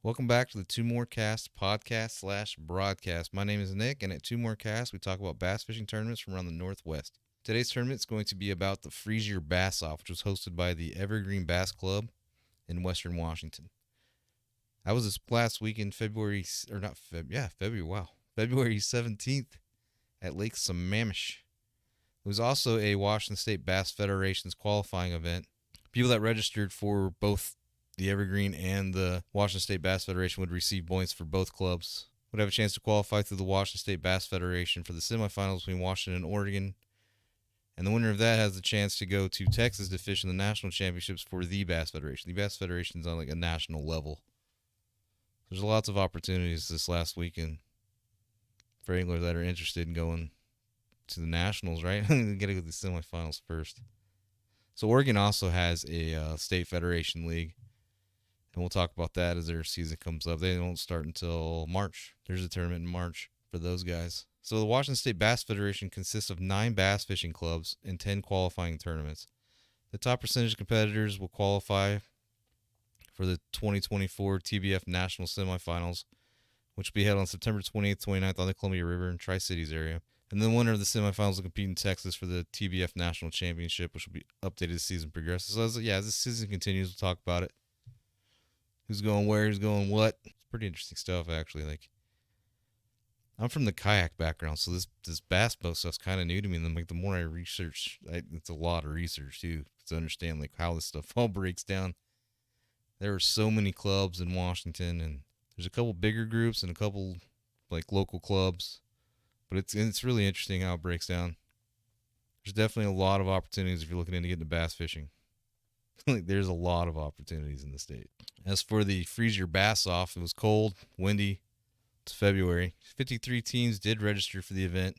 Welcome back to the Two More Cast podcast slash broadcast. My name is Nick, and at Two More Cast, we talk about bass fishing tournaments from around the Northwest. Today's tournament is going to be about the Freeze Your Bass Off, which was hosted by the Evergreen Bass Club in Western Washington. That was this last weekend, February, wow, February 17th at Lake Sammamish. It was also a Washington State Bass Federation's qualifying event. People that registered for both the Evergreen and the Washington State Bass Federation would receive points for both clubs. Would have a chance to qualify through the Washington State Bass Federation for the semifinals between Washington and Oregon. And the winner of that has the chance to go to Texas to fish in the national championships for the Bass Federation. The Bass Federation is on like a national level. There's lots of opportunities this last weekend for anglers that are interested in going to the nationals, right? You got to go to the semifinals first. So Oregon also has a state federation league. And we'll talk about that as their season comes up. They don't start until March. There's a tournament in March for those guys. So the Washington State Bass Federation consists of 9 bass fishing clubs and 10 qualifying tournaments. The top percentage competitors will qualify for the 2024 TBF National Semifinals, which will be held on September 28th, 29th on the Columbia River in Tri-Cities area. And the winner of the semifinals will compete in Texas for the TBF National Championship, which will be updated as the season progresses. So as this season continues, we'll talk about it. Who's going where, who's going what. It's pretty interesting stuff, actually. Like, I'm from the kayak background, so this bass boat stuff's kind of new to me. And then, like, the more I research, it's a lot of research, too, to understand, like, how this stuff all breaks down. There are so many clubs in Washington, and there's a couple bigger groups and a couple, like, local clubs. But it's really interesting how it breaks down. There's definitely a lot of opportunities if you're looking into getting into bass fishing. Like, there's a lot of opportunities in the state. As for the Freeze Your Bass Off, it was cold, windy. It's February. 53 teams did register for the event.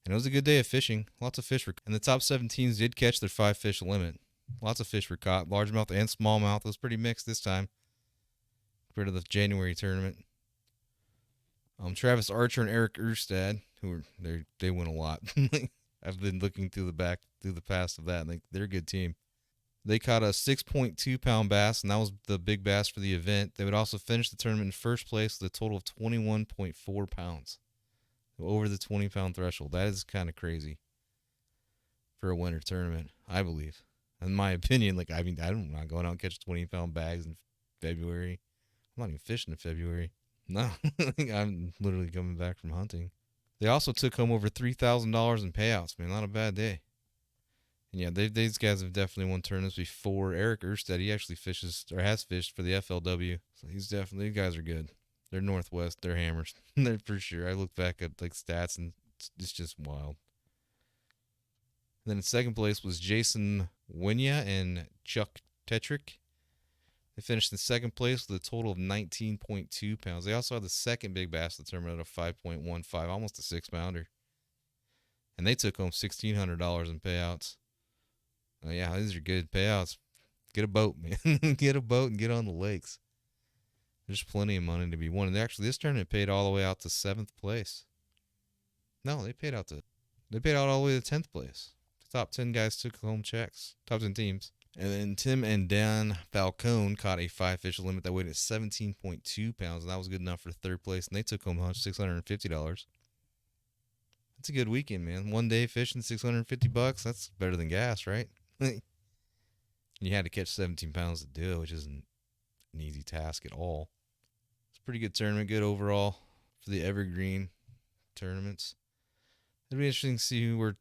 And it was a good day of fishing. Lots of fish were, and the top 7 teams did catch their 5 fish limit. Lots of fish were caught, largemouth and smallmouth. It was pretty mixed this time compared to the January tournament. Travis Archer and Eric Erstad, they win a lot. I've been looking through the past of that, and they're a good team. They caught a 6.2 pound bass, and that was the big bass for the event. They would also finish the tournament in first place with a total of 21.4 pounds, over the 20 pound threshold. That is kind of crazy for a winter tournament, I believe. In my opinion, I'm not going out and catch 20-pound bags in February. I'm not even fishing in February. No, I'm literally coming back from hunting. They also took home over $3,000 in payouts, man. Not a bad day. And yeah, these guys have definitely won tournaments before. Eric Erstad, he actually fishes or has fished for the FLW. So these guys are good. They're Northwest. They're hammers. They're for sure. I look back at like stats and it's just wild. And then in second place was Jason Winya and Chuck Tetrick. They finished in second place with a total of 19.2 pounds. They also had the second big bass of the tournament at a 5.15, almost a 6-pounder. And they took home $1,600 in payouts. Yeah, these are good payouts. Get a boat, man. Get a boat and get on the lakes. There's plenty of money to be won. And actually, this tournament paid all the way out to 7th place. No, they paid out all the way to 10th place. The top 10 guys took home checks. Top 10 teams. And then Tim and Dan Falcone caught a 5-fish limit that weighed at 17.2 pounds. And that was good enough for third place. And they took home $650. That's a good weekend, man. One day fishing, $650. That's better than gas, right? You had to catch 17 pounds to do it, which isn't an easy task at all. It's a pretty good tournament, good overall for the Evergreen tournaments. It'll be interesting to see where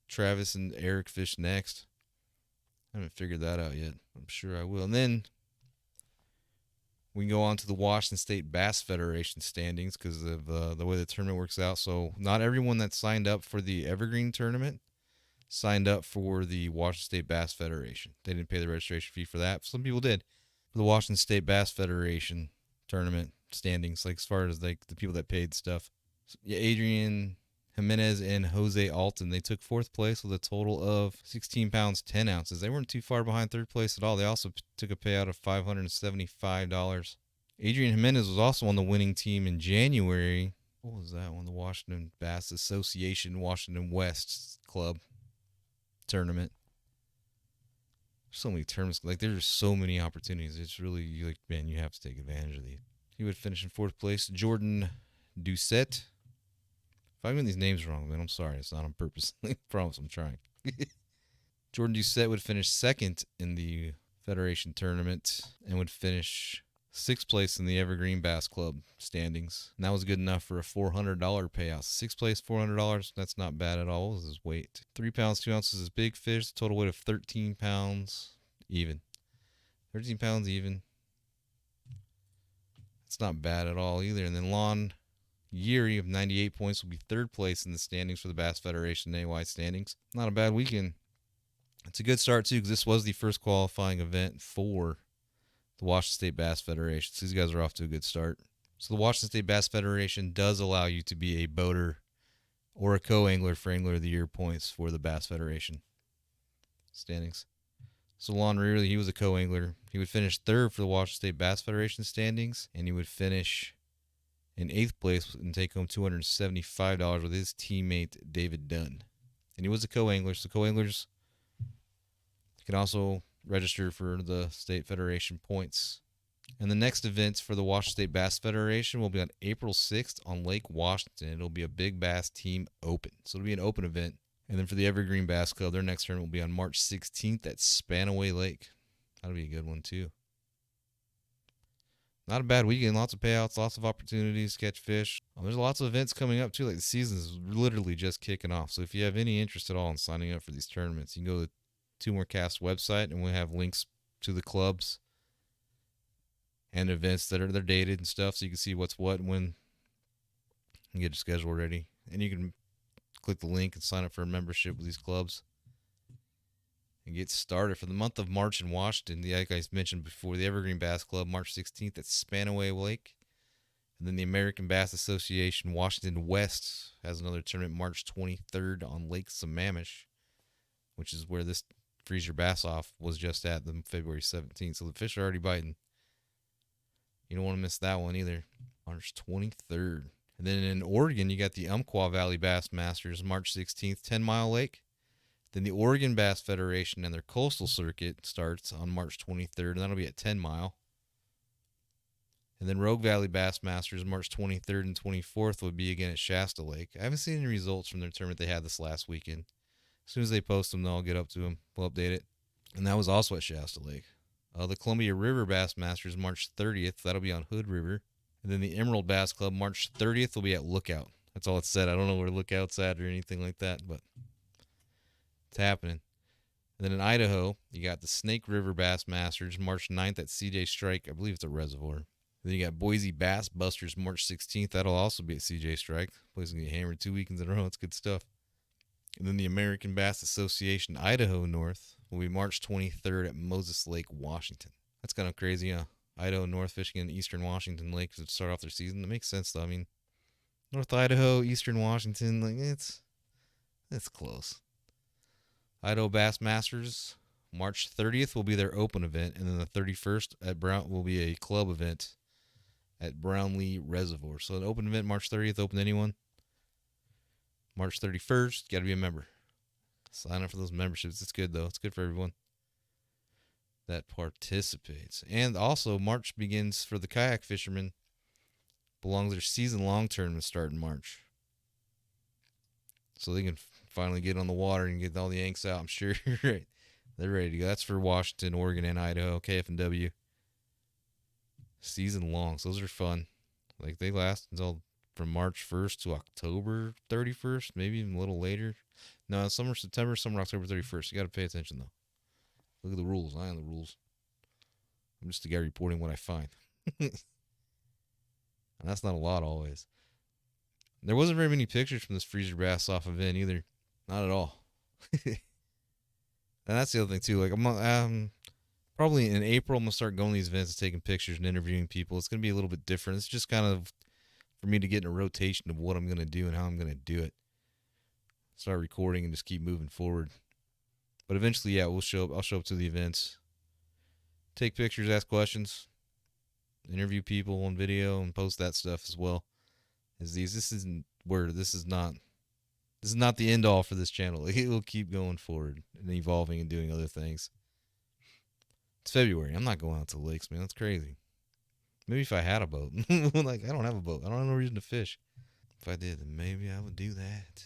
Travis and Eric fish next. I haven't figured that out yet. I'm sure I will. And then we can go on to the Washington State Bass Federation standings because of the way the tournament works out. So not everyone that signed up for the Evergreen tournament signed up for the Washington State Bass Federation. They didn't pay the registration fee for that. Some people did. For the Washington State Bass Federation tournament standings, like as far as like the people that paid stuff. So, yeah, Adrian Jimenez and Jose Alton, they took 4th place with a total of 16 pounds, 10 ounces. They weren't too far behind 3rd place at all. They also took a payout of $575. Adrian Jimenez was also on the winning team in January. What was that one? The Washington Bass Association Washington West Club tournament. So many terms. Like there's so many opportunities. It's really like, man, you have to take advantage of these. He would finish in fourth place. Jordan Doucette. If I'm getting these names wrong, man, I'm sorry. It's not on purpose. I promise I'm trying. Jordan Doucette would finish second in the Federation tournament and would finish sixth place in the Evergreen Bass Club standings. And that was good enough for a $400 payout. Sixth place, $400. That's not bad at all. What was his weight? 3 pounds, 2 ounces is big fish. Total weight of 13 pounds even. 13 pounds even. It's not bad at all either. And then Lon Yeri of 98 points will be third place in the standings for the Bass Federation AY standings. Not a bad weekend. It's a good start, too, because this was the first qualifying event for the Washington State Bass Federation. So these guys are off to a good start. So the Washington State Bass Federation does allow you to be a boater or a co-angler for Angler of the Year points for the Bass Federation standings. So Lon Rearley, he was a co-angler. He would finish third for the Washington State Bass Federation standings, and he would finish in eighth place and take home $275 with his teammate David Dunn. And he was a co-angler, so co-anglers can also register for the State Federation points. And the next events for the Washington State Bass Federation will be on April 6th on Lake Washington. It'll be a Big Bass Team Open. So it'll be an open event. And then for the Evergreen Bass Club, their next tournament will be on March 16th at Spanaway Lake. That'll be a good one, too. Not a bad weekend. Lots of payouts, lots of opportunities to catch fish. There's lots of events coming up, too. Like the season is literally just kicking off. So if you have any interest at all in signing up for these tournaments, you can go to Two More Cast website, and we have links to the clubs and events that are they're dated and stuff, so you can see what's what and when, and get your schedule ready. And you can click the link and sign up for a membership with these clubs and get started for the month of March in Washington. Like I mentioned before, the Evergreen Bass Club, March 16th at Spanaway Lake. And then the American Bass Association Washington West has another tournament March 23rd on Lake Sammamish, which is where this Freeze Your Bass Off was just at the February 17th. So the fish are already biting. You don't want to miss that one either. March 23rd. And then in Oregon, you got the Umpqua Valley Bass Masters, March 16th, 10 Mile Lake. Then the Oregon Bass Federation and their coastal circuit starts on March 23rd, and that'll be at 10 Mile. And then Rogue Valley Bass Masters, March 23rd and 24th, would be again at Shasta Lake. I haven't seen any results from their tournament they had this last weekend. As soon as they post them, I'll get up to them. We'll update it. And that was also at Shasta Lake. The Columbia River Bass Masters, March 30th. That'll be on Hood River. And then the Emerald Bass Club, March 30th, will be at Lookout. That's all it said. I don't know where Lookout's at or anything like that, but it's happening. And then in Idaho, you got the Snake River Bass Masters, March 9th at CJ Strike. I believe it's a reservoir. Then you got Boise Bass Busters, March 16th. That'll also be at CJ Strike. Place is going to get hammered 2 weekends in a row. It's good stuff. And then the American Bass Association Idaho North will be March 23rd at Moses Lake, Washington. That's kind of crazy, huh? Idaho North fishing in Eastern Washington Lake to start off their season. That makes sense, though. I mean, North Idaho, Eastern Washington, like it's close. Idaho Bass Masters, March 30th will be their open event, and then the 31st at Brown will be a club event at Brownlee Reservoir. So an open event March 30th, open to anyone. March 31st, got to be a member. Sign up for those memberships. It's good, though. It's good for everyone that participates. And also, March begins for the kayak fishermen. Belongs their season-long tournament start in March. So they can finally get on the water and get all the yanks out. I'm sure right. They're ready to go. That's for Washington, Oregon, and Idaho, KF&W. Season-long. So those are fun. Like, they last until from March 1st to October 31st, maybe even a little later. No, some are September, some are October 31st. You got to pay attention, though. Look at the rules. I am the rules. I'm just the guy reporting what I find. And that's not a lot always. There wasn't very many pictures from this Freezer Bass Off event either. Not at all. And that's the other thing, too. Like, I'm probably in April, I'm going to start going to these events and taking pictures and interviewing people. It's going to be a little bit different. It's just kind of for me to get in a rotation of what I'm going to do and how I'm going to do it. Start recording and just keep moving forward. But eventually, yeah, I'll show up to the events, take pictures, ask questions, interview people on video, and post that stuff as well. This is not the end all for this channel. It will keep going forward and evolving and doing other things. It's February. I'm not going out to the lakes, man. That's crazy. Maybe if I had a boat. Like, I don't have a boat. I don't have no reason to fish. If I did, then maybe I would do that.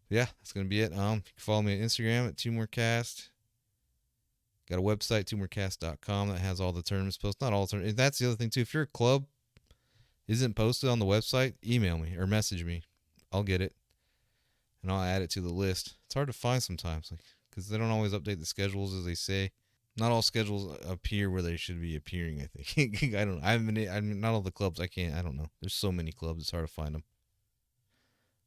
Yeah, that's going to be it. You can follow me on Instagram at TwoMoreCast. Got a website, twomorecast.com, that has all the tournaments posted. Not all the tournaments. That's the other thing, too. If your club isn't posted on the website, email me or message me. I'll get it, and I'll add it to the list. It's hard to find sometimes, because they don't always update the schedules as they say. Not all schedules appear where they should be appearing, I think. I don't know. I mean, not all the clubs. I don't know. There's so many clubs, it's hard to find them.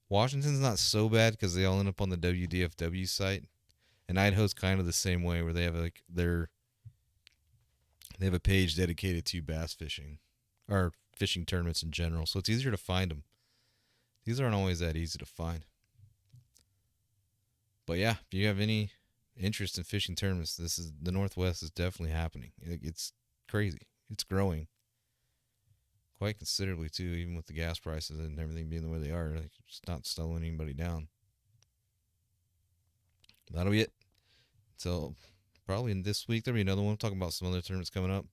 Washington's not so bad because they all end up on the WDFW site. And Idaho's kind of the same way, where they have they have a page dedicated to bass fishing or fishing tournaments in general. So it's easier to find them. These aren't always that easy to find. But yeah, if you have any interest in fishing tournaments, the Northwest is definitely happening. It's crazy. It's growing quite considerably too, even with the gas prices and everything being the way they are. It's not slowing anybody down. That'll be it. So probably in this week there'll be another one. We'll talk about some other tournaments coming up.